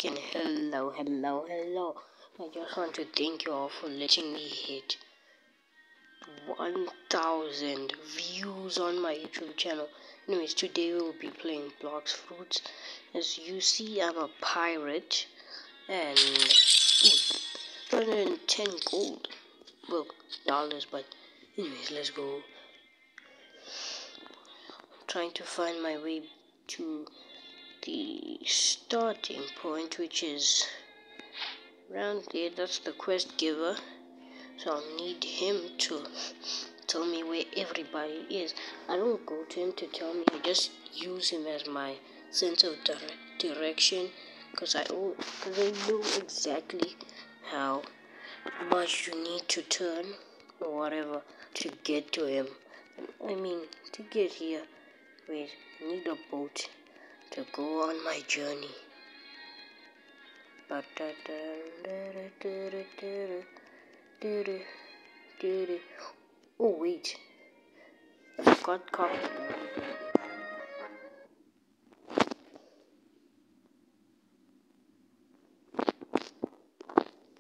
and hello. I just want to thank you all for letting me hit 1,000 views on my YouTube channel. Anyways, today we will be playing Blox Fruits. As you see, I'm a pirate and 210 gold. Well, dollars, but anyways, let's go. I'm trying to find my way to the starting point, which is around there. That's the quest giver, so I'll need him to tell me where everybody is. I don't go to him to tell me, I just use him as my sense of direction, because I know exactly how much you need to turn or whatever to get to him. I mean, to get here. Wait, I need a boat to go on my journey. Oh wait, I forgot copy.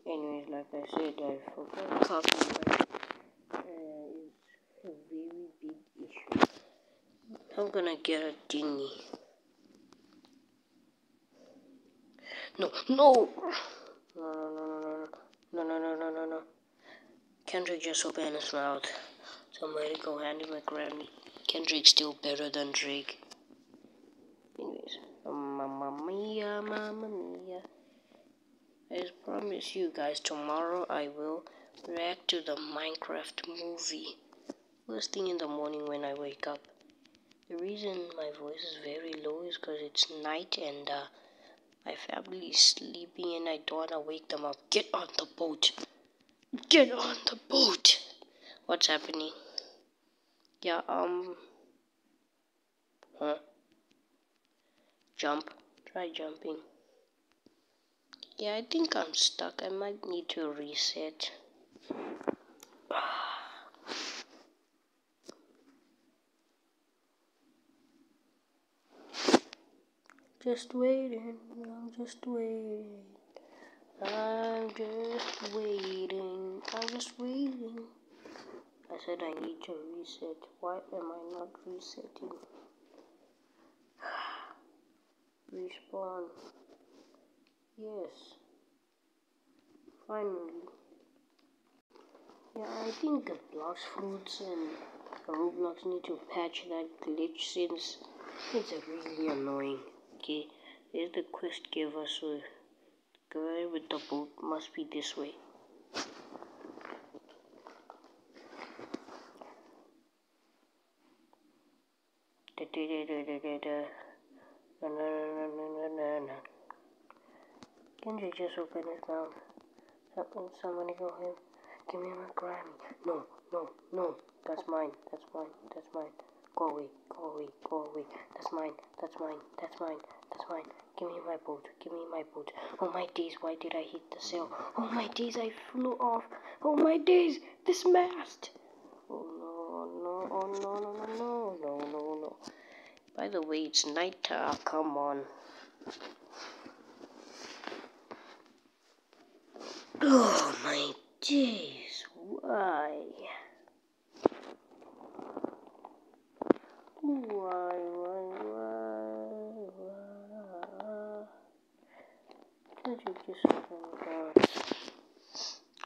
Anyways, like I said, I forgot copyright. It's a very big issue. I'm gonna get a dinghy. No. Kendrick just opened his mouth. Somebody go hand him a Grammy. Kendrick's still better than Drake. Anyways, mamma mia. I just promise you guys, tomorrow I will react to the Minecraft movie. First thing in the morning when I wake up. The reason my voice is very low is because it's night and my family is sleeping and I don't want to wake them up. Get on the boat. Get on the boat. What's happening? Yeah, Jump. Try jumping. Yeah, I think I'm stuck. I might need to reset. Just waiting. I'm just waiting. I said I need to reset. Why am I not resetting? Respawn. Yes. Finally. Yeah, I think the Blox Fruits and Roblox need to patch that glitch since it's really annoying. Okay, there's the quest giver, so the guy with the boat must be this way. Kendrick just open his mouth. Somebody go him. Give me my Grammy. No. That's mine. Go away. That's mine. Give me my boat. Oh my days, why did I hit the sail? Oh my days, I flew off. Oh my days, this mast. Oh no. By the way, it's night time. Come on. Oh my days, why? Can't you just open the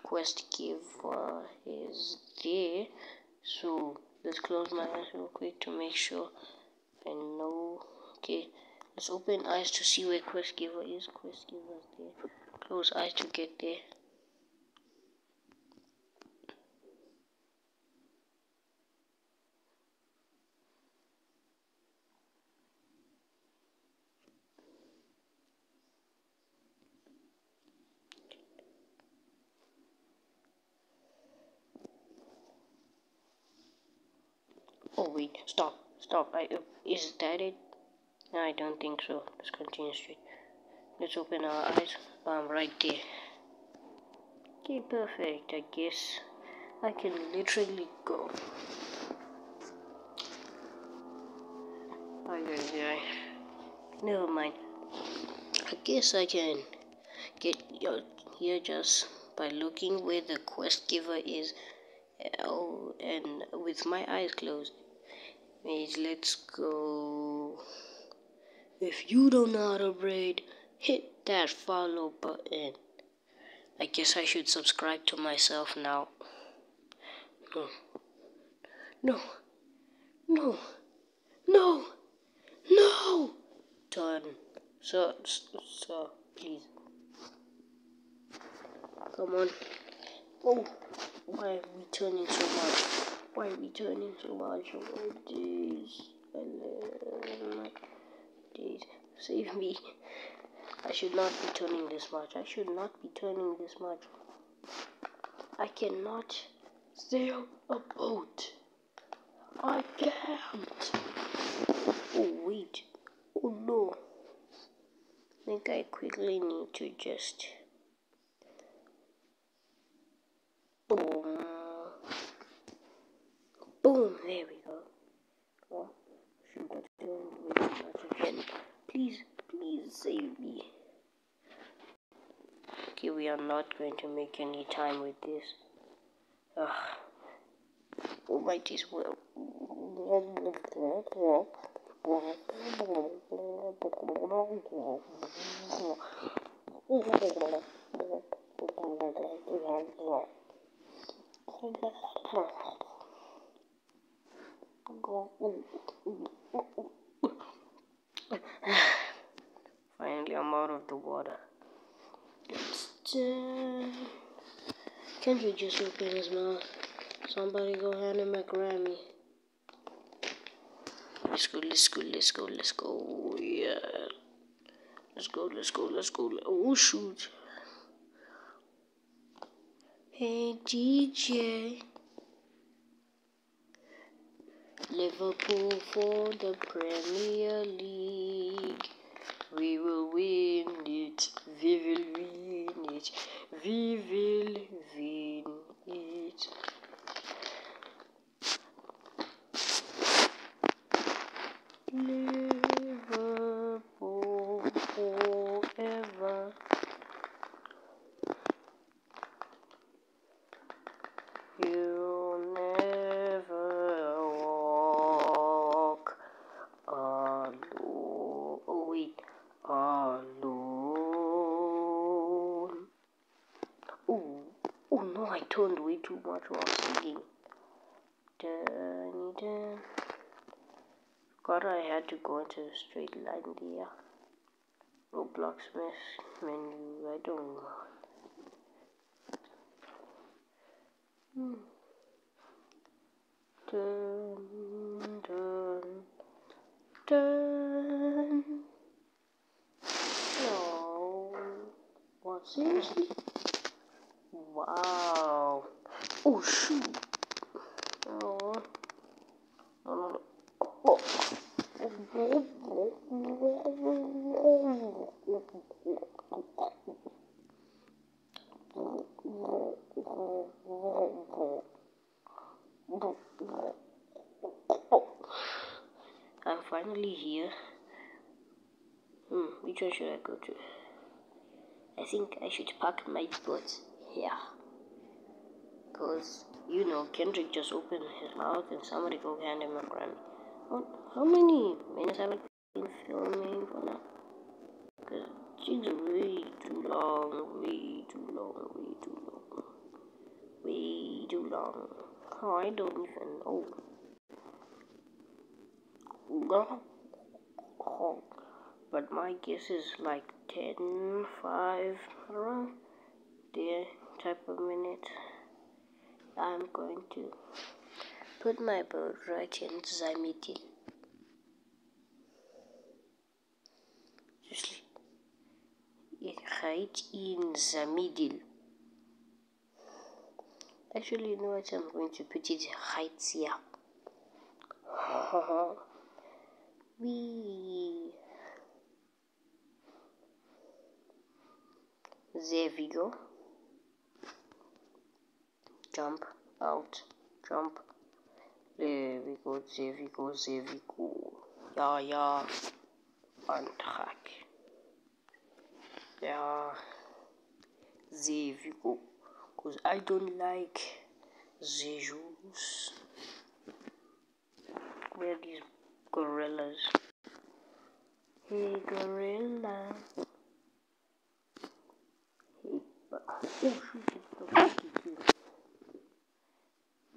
quest giver is there? So let's close my eyes real quick to make sure I know. Okay, let's open eyes to see where quest giver is. Quest giver is there. Close eyes to get there. Oh wait, stop. Is that it? No, I don't think so. Let's continue straight. Let's open our eyes. Right there. Okay, perfect. I guess I can literally go. Never mind. I guess I can get here just by looking where the quest giver is. Oh, and with my eyes closed. Let's go. If you don't know how to braid, hit that follow button. I guess I should subscribe to myself now. No, no, no, no. Turn, sir, please. Come on. Oh, why are we turning so much? Why are we turning so much? Oh, jeez. Jeez, save me. I should not be turning this much. I should not be turning this much. I cannot sail a boat. I can't. Oh, wait. Oh, no. I think I quickly need to just... Boom. Boom. There we go. Oh, should not turn way too much again. Please, please save me. Okay, we are not going to make any time with this. Oh, might as well. Finally, I'm out of the water. Kendrick just opened his mouth. Somebody go hand him a Grammy. Let's go, let's go, let's go, let's go. Yeah. Let's go, let's go, let's go. Oh, shoot. Hey, DJ. Liverpool for the Premier League. We will win it. We will win it. We will win it. Liverpool forever. You'll never walk alone. Oh wait, alone. Oh no, I turned way too much while singing. Dun. God, I had to go into the straight line there. Roblox menu, I don't know. Dun. No. What, seriously? Wow. Oh, shoot. Oh. No. Oh. I'm finally here. Which one should I go to? I think I should park my boat here. Because, you know, Kendrick just opened his mouth and somebody go hand him a Grammy. How many minutes have I been filming for now? Because it's way too long. Oh, I don't even know. Oh, but my guess is like 10:05 around there type of minute. I'm going to put my boat right in the middle. Just right in the middle. Actually, you know what? I'm going to put it right here. Wee. There we go. Jump out. Jump. There we go. Yeah. On track. Yeah, the Vigo, because I don't like the Jews. Where are these gorillas? Hey gorilla. Hey, oh shoot, it's the monkey king.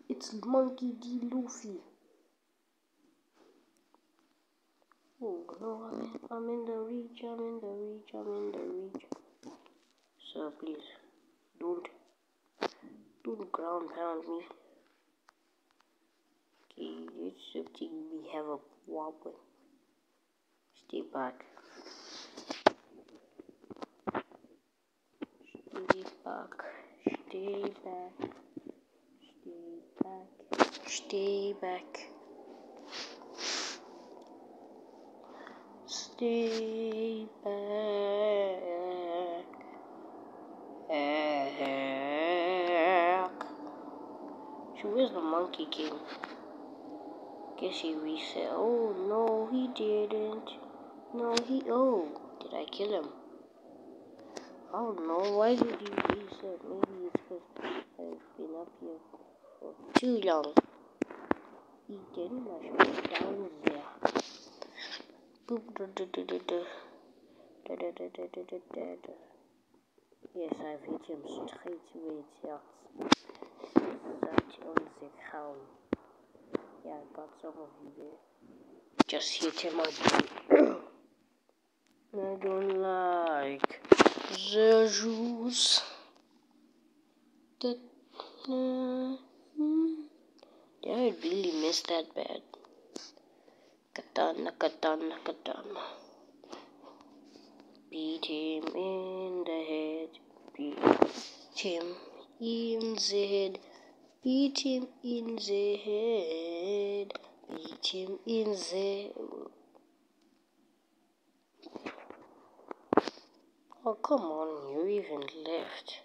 It's Monkey D. Luffy. Oh no, I'm in the reach, I'm in the reach. So please, don't ground pound me. Okay, it's something we have a problem. Stay back. Stay back. Stay back. Stay back. Stay back. So where's the Monkey King? Guess he reset. Oh no, he didn't. No, oh, did I kill him? I don't know. Why did he reset? Maybe it's because I've been up here for too long. He didn't much down there. Boop, yes, I've hit him straight where it hurts. Right on the ground. Yeah, I got some of you there. Just hit him again. I don't like the Jews. Yeah, I really miss that bad. Katana. Beat him in the head. Beat him in the head. Beat him in the head. Beat him in the... Oh, come on, you even left.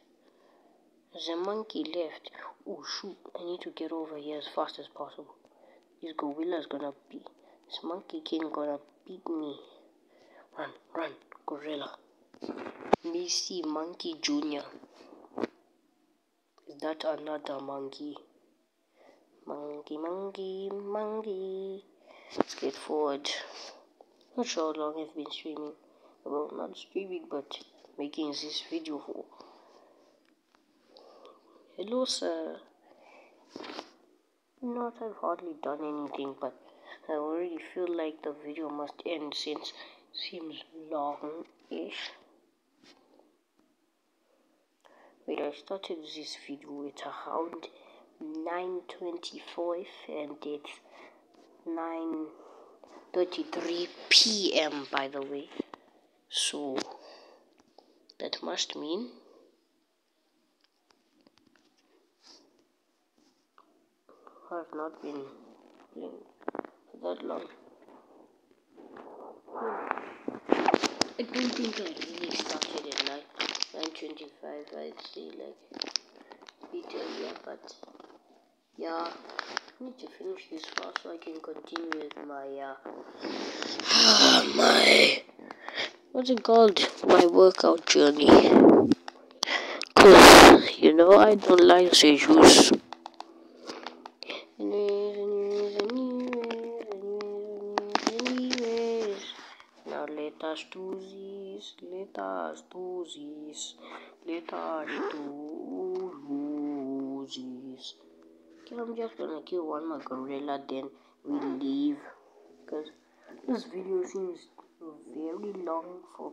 The monkey left. Oh, shoot, I need to get over here as fast as possible. This gorilla's gonna beat... This Monkey King gonna beat me. Run, gorilla. Missy Monkey Jr. Is that another monkey? Monkey. Let's get forward. Not sure how long I've been streaming. Well, not streaming, but making this video for. Hello, sir. Not, I've hardly done anything, but I already feel like the video must end since it seems long-ish. Wait, I started this video at around 9:25 and it's 9:33 p.m. by the way. So that must mean I've not been playing for that long. I don't think I really started at 9:25. I'd say like a bit earlier, but yeah, I need to finish this fast so I can continue with my what's it called? My workout journey. Cause you know I don't like the juice. Anyways. Now let us do this. Okay, I'm just gonna kill one more gorilla, then we leave. Because this video seems very long for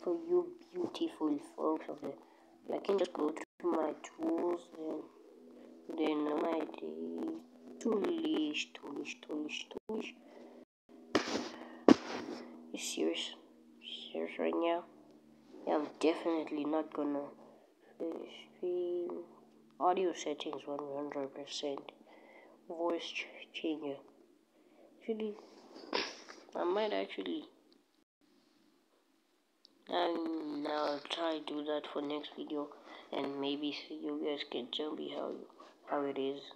you beautiful folks of it. I can just go to my tools and then my toolish. You serious right now? Yeah, I'm definitely not gonna stream. Audio settings 100%. Voice changer. Actually, I might actually. And I'll try to do that for next video, and maybe you guys can tell me how it is.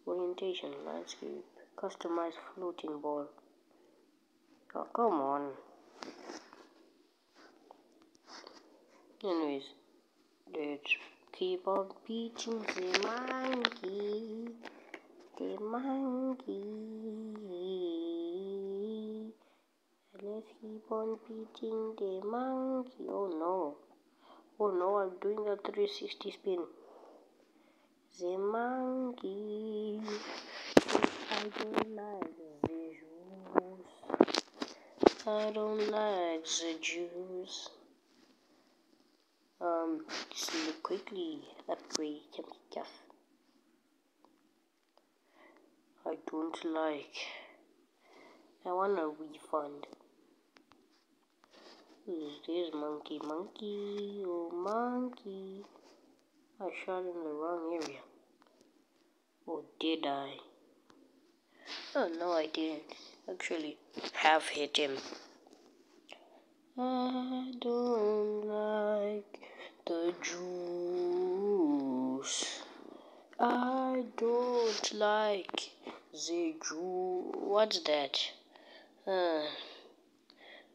Orientation, landscape, customized floating ball. Oh, come on. Anyways, let's keep on beating the monkey. The monkey. Let's keep on beating the monkey. Oh no. Oh no, I'm doing a 360 spin. The monkey. I don't like the juice. I don't like the juice. Just quickly upgrade some stuff. I don't like. I want a refund. Who's this monkey? Monkey, oh monkey. I shot in the wrong area. Or did I? Oh no, I didn't. Actually, have hit him. I don't like the juice. I don't like the juice. What's that?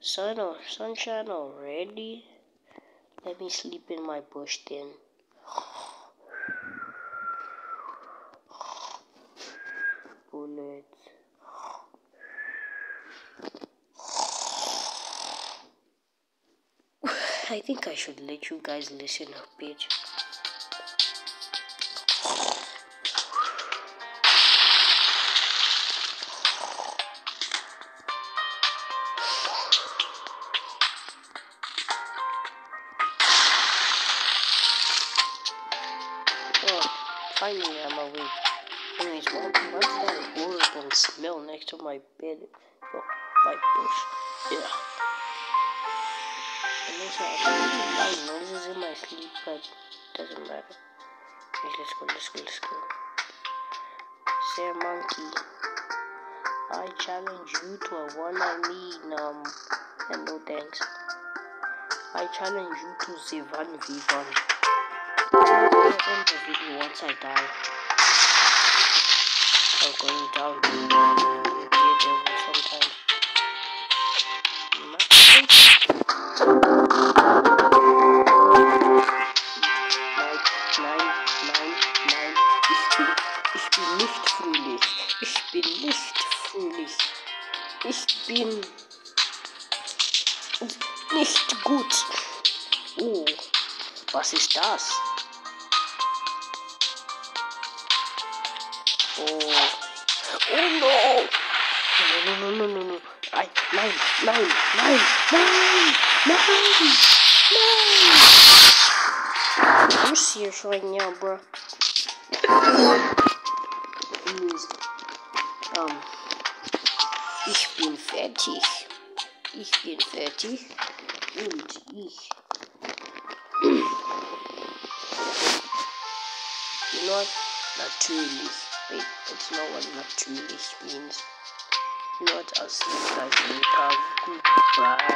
Sunshine already? Let me sleep in my bush then. Bullets. I think I should let you guys listen a bit. Oh, finally I'm awake. Anyways, what's that horrible smell next to my bed? Oh, my bush. Yeah. And also, I make loud noises in my sleep, but doesn't matter. Okay, let's go. Sir Monkey, I challenge you to a one-on-one, and no thanks. I challenge you to the 1v1. I'll end the video once I die. I'm going down to the devil sometimes. Nein. Ich bin nicht fröhlich. Ich bin nicht fröhlich. Ich bin nicht gut. Oh, was ist das? Oh no! No. Nein! I'm serious right now, bro. Ich bin fertig. Und ich. You know what? Natürlich. Wait, that's not what natürlich means. You know what? I'll see you guys later. Goodbye.